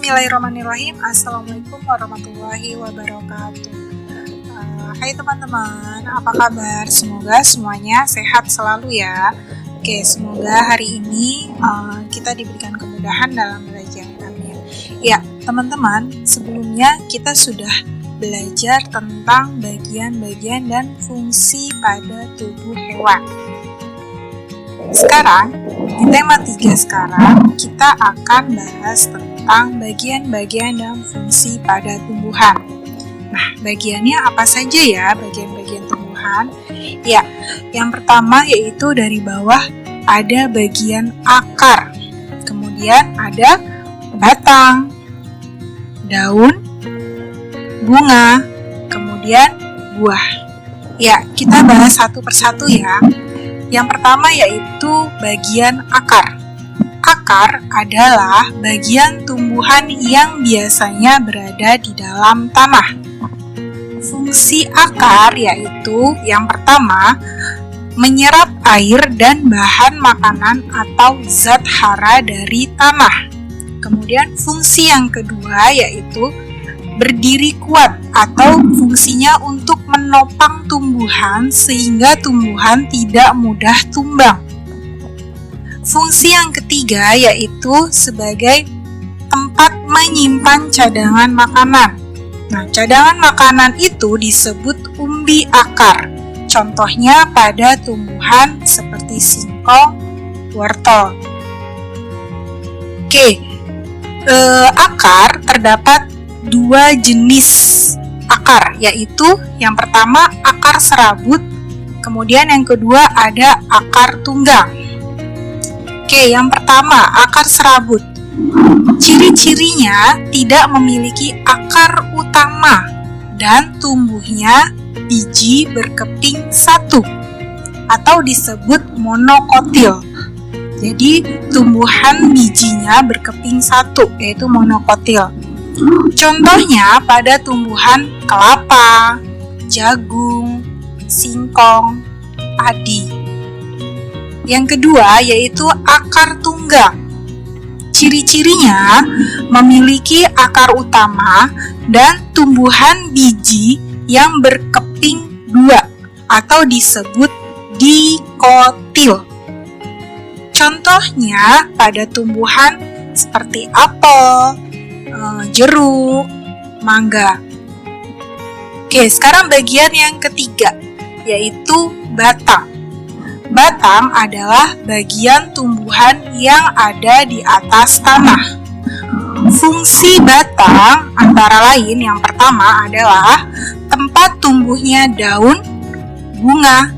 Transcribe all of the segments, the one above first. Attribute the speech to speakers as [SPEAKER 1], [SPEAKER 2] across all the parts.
[SPEAKER 1] Bismillahirrahmanirrahim. Assalamualaikum warahmatullahi wabarakatuh. Hai teman-teman, apa kabar? Semoga semuanya sehat selalu ya. Oke, semoga hari ini kita diberikan kemudahan dalam belajar. Amin. Ya, teman-teman, sebelumnya kita sudah belajar tentang bagian-bagian dan fungsi pada tubuh hewan. Sekarang, di tema 3 sekarang, kita akan bahas tentang bagian-bagian dan fungsi pada tumbuhan. Nah, bagiannya apa saja ya bagian-bagian tumbuhan? Ya, yang pertama yaitu dari bawah ada bagian akar, kemudian ada batang, daun, bunga, kemudian buah. Ya, kita bahas satu persatu ya. Yang pertama yaitu bagian akar. Akar adalah bagian tumbuhan yang biasanya berada di dalam tanah. Fungsi akar yaitu yang pertama, menyerap air dan bahan makanan atau zat hara dari tanah. Kemudian fungsi yang kedua yaitu berdiri kuat atau fungsinya untuk menopang tumbuhan sehingga tumbuhan tidak mudah tumbang. Fungsi yang ketiga yaitu sebagai tempat menyimpan cadangan makanan. Nah, cadangan makanan itu disebut umbi akar. Contohnya pada tumbuhan seperti singkong, wortel. Oke, akar terdapat 2 jenis akar, yaitu yang pertama akar serabut, kemudian yang kedua ada akar tunggang. Oke, yang pertama akar serabut. Ciri-cirinya tidak memiliki akar utama dan tumbuhnya biji berkeping satu atau disebut monokotil. Jadi tumbuhan bijinya berkeping satu, yaitu monokotil. Contohnya pada tumbuhan kelapa, jagung, singkong, padi. Yang kedua yaitu akar tunggang. Ciri-cirinya memiliki akar utama dan tumbuhan biji yang berkeping 2 atau disebut dikotil. Contohnya pada tumbuhan seperti apel, jeruk, mangga. Oke, sekarang bagian yang ketiga yaitu batang. Batang adalah bagian tumbuhan yang ada di atas tanah. Fungsi batang antara lain yang pertama adalah tempat tumbuhnya daun, bunga,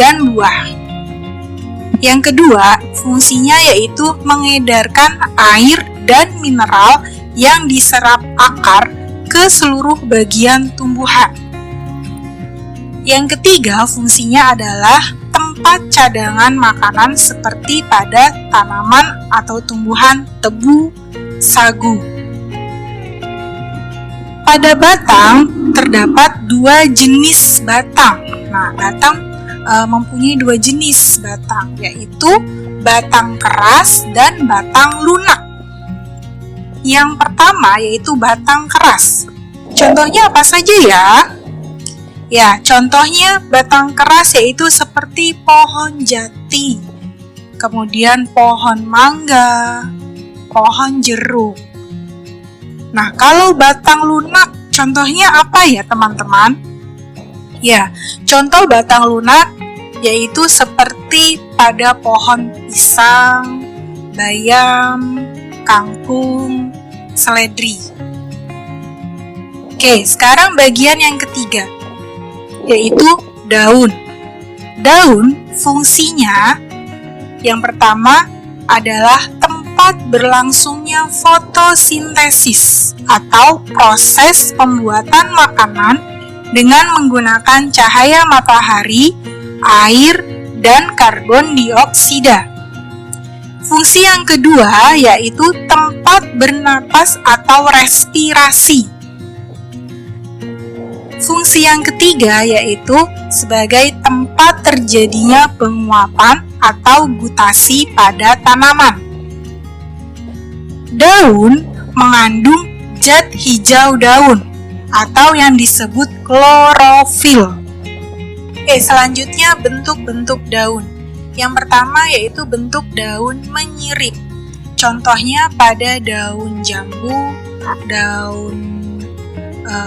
[SPEAKER 1] dan buah. Yang kedua, fungsinya yaitu mengedarkan air dan mineral yang diserap akar ke seluruh bagian tumbuhan. Yang ketiga, fungsinya adalah tempat cadangan makanan seperti pada tanaman atau tumbuhan tebu, sagu. Pada batang terdapat 2 jenis batang. Nah, batang mempunyai 2 jenis batang, yaitu batang keras dan batang lunak. Yang pertama yaitu batang keras. Contohnya apa saja ya? Ya, contohnya batang keras yaitu seperti pohon jati, kemudian pohon mangga, pohon jeruk. Nah, kalau batang lunak contohnya apa ya teman-teman? Ya, contoh batang lunak yaitu seperti pada pohon pisang, bayam, kangkung, seledri. Oke, sekarang bagian yang ketiga yaitu daun. Daun fungsinya yang pertama adalah tempat berlangsungnya fotosintesis atau proses pembuatan makanan dengan menggunakan cahaya matahari, air, dan karbon dioksida. Fungsi yang kedua yaitu tempat bernapas atau respirasi. Fungsi yang ketiga yaitu sebagai tempat terjadinya penguapan atau gutasi pada tanaman. Daun mengandung zat hijau daun atau yang disebut klorofil. Oke, selanjutnya bentuk-bentuk daun. Yang pertama yaitu bentuk daun menyirip. Contohnya pada daun jambu, daun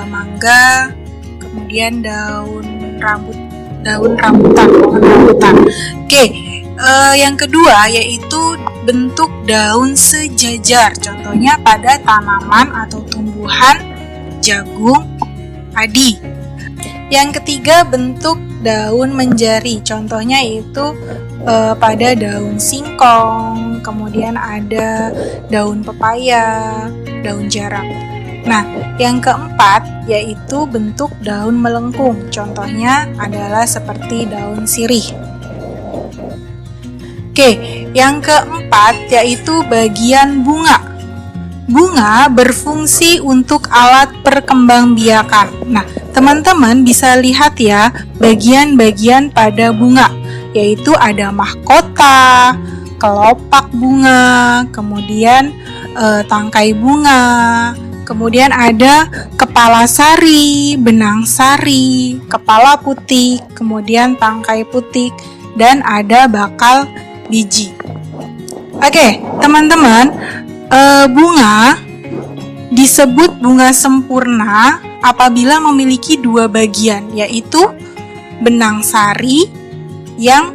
[SPEAKER 1] mangga, kemudian daun rambutan, pohon rambutan. Oke, yang kedua yaitu bentuk daun sejajar. Contohnya pada tanaman atau tumbuhan jagung, padi. Yang ketiga bentuk daun menjari. Contohnya yaitu pada daun singkong, kemudian ada daun pepaya, daun jarang. Nah, yang keempat yaitu bentuk daun melengkung. Contohnya adalah seperti daun sirih. Oke, yang keempat yaitu bagian bunga. Bunga berfungsi untuk alat perkembangbiakan. Nah, teman-teman bisa lihat ya bagian-bagian pada bunga, yaitu ada mahkota, kelopak bunga, kemudian tangkai bunga, kemudian ada kepala sari, benang sari, kepala putik, kemudian tangkai putik, dan ada bakal biji. Oke, teman-teman, bunga disebut bunga sempurna apabila memiliki dua bagian, yaitu benang sari yang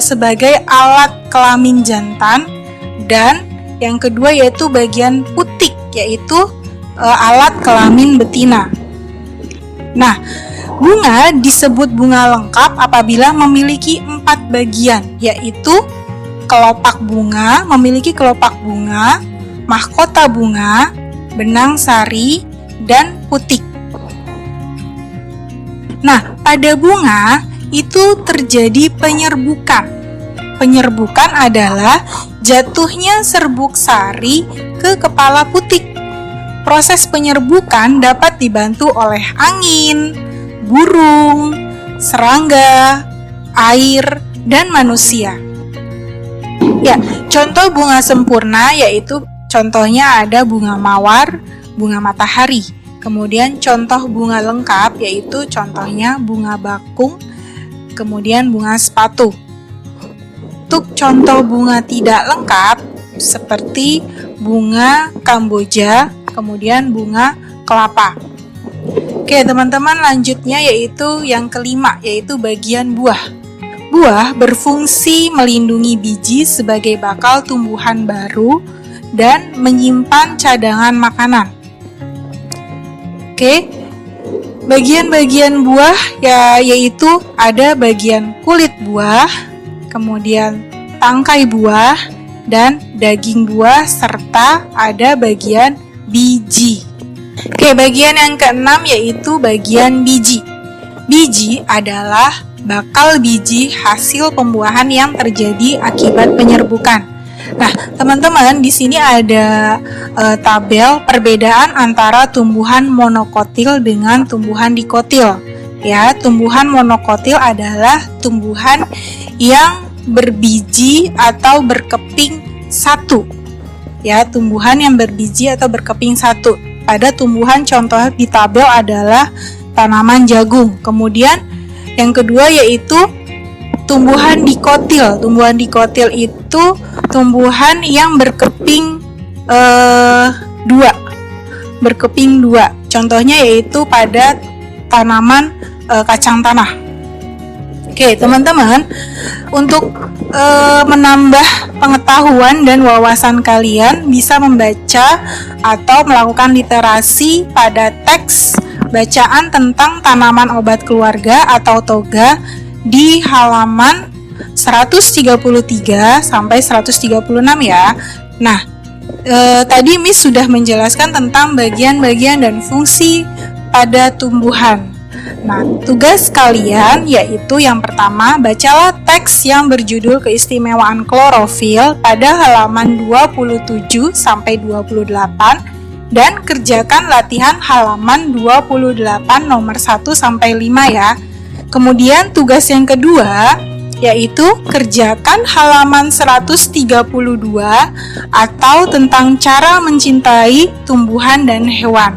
[SPEAKER 1] sebagai alat kelamin jantan, dan yang kedua yaitu bagian putik, yaitu alat kelamin betina. Nah, bunga disebut bunga lengkap apabila memiliki 4 bagian, yaitu kelopak bunga, memiliki kelopak bunga, mahkota bunga, benang sari, dan putik. Nah, pada bunga itu terjadi penyerbukan. Penyerbukan adalah jatuhnya serbuk sari ke kepala putik. Proses penyerbukan dapat dibantu oleh angin, burung, serangga, air, dan manusia. Ya, contoh bunga sempurna yaitu contohnya ada bunga mawar, bunga matahari. Kemudian contoh bunga lengkap yaitu contohnya bunga bakung, kemudian bunga sepatu. Untuk contoh bunga tidak lengkap seperti bunga kamboja, kemudian bunga kelapa. Oke, teman-teman, lanjutnya yaitu yang kelima, yaitu bagian buah. Buah berfungsi melindungi biji sebagai bakal tumbuhan baru dan menyimpan cadangan makanan. Oke, bagian-bagian buah yaitu ada bagian kulit buah, kemudian tangkai buah, dan daging buah, serta ada bagian biji. Oke, bagian yang keenam yaitu bagian biji. Biji adalah bakal biji hasil pembuahan yang terjadi akibat penyerbukan. Nah, teman-teman, di sini ada tabel perbedaan antara tumbuhan monokotil dengan tumbuhan dikotil. Ya, tumbuhan monokotil adalah tumbuhan yang berbiji atau berkeping satu. Ya, tumbuhan yang berbiji atau berkeping satu. Pada tumbuhan contoh di tabel adalah tanaman jagung. Kemudian yang kedua yaitu tumbuhan dikotil. Tumbuhan dikotil itu tumbuhan yang berkeping dua. Berkeping dua. Contohnya yaitu pada tanaman kacang tanah. Oke, teman-teman, untuk menambah pengetahuan dan wawasan kalian bisa membaca atau melakukan literasi pada teks bacaan tentang tanaman obat keluarga atau toga di halaman 133 sampai 136 ya. Nah, tadi Miss sudah menjelaskan tentang bagian-bagian dan fungsi pada tumbuhan. Nah, tugas kalian yaitu yang pertama, bacalah teks yang berjudul keistimewaan klorofil pada halaman 27 sampai 28 dan kerjakan latihan halaman 28 nomor 1 sampai 5 ya. Kemudian tugas yang kedua yaitu kerjakan halaman 132 atau tentang cara mencintai tumbuhan dan hewan.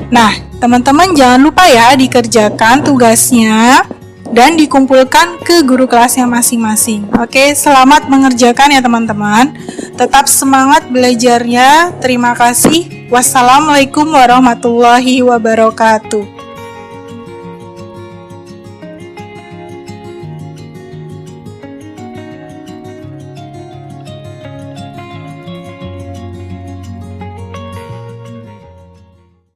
[SPEAKER 1] Nah, teman-teman jangan lupa ya dikerjakan tugasnya dan dikumpulkan ke guru kelasnya masing-masing. Oke, selamat mengerjakan ya teman-teman. Tetap semangat belajarnya. Terima kasih. Wassalamualaikum warahmatullahi wabarakatuh.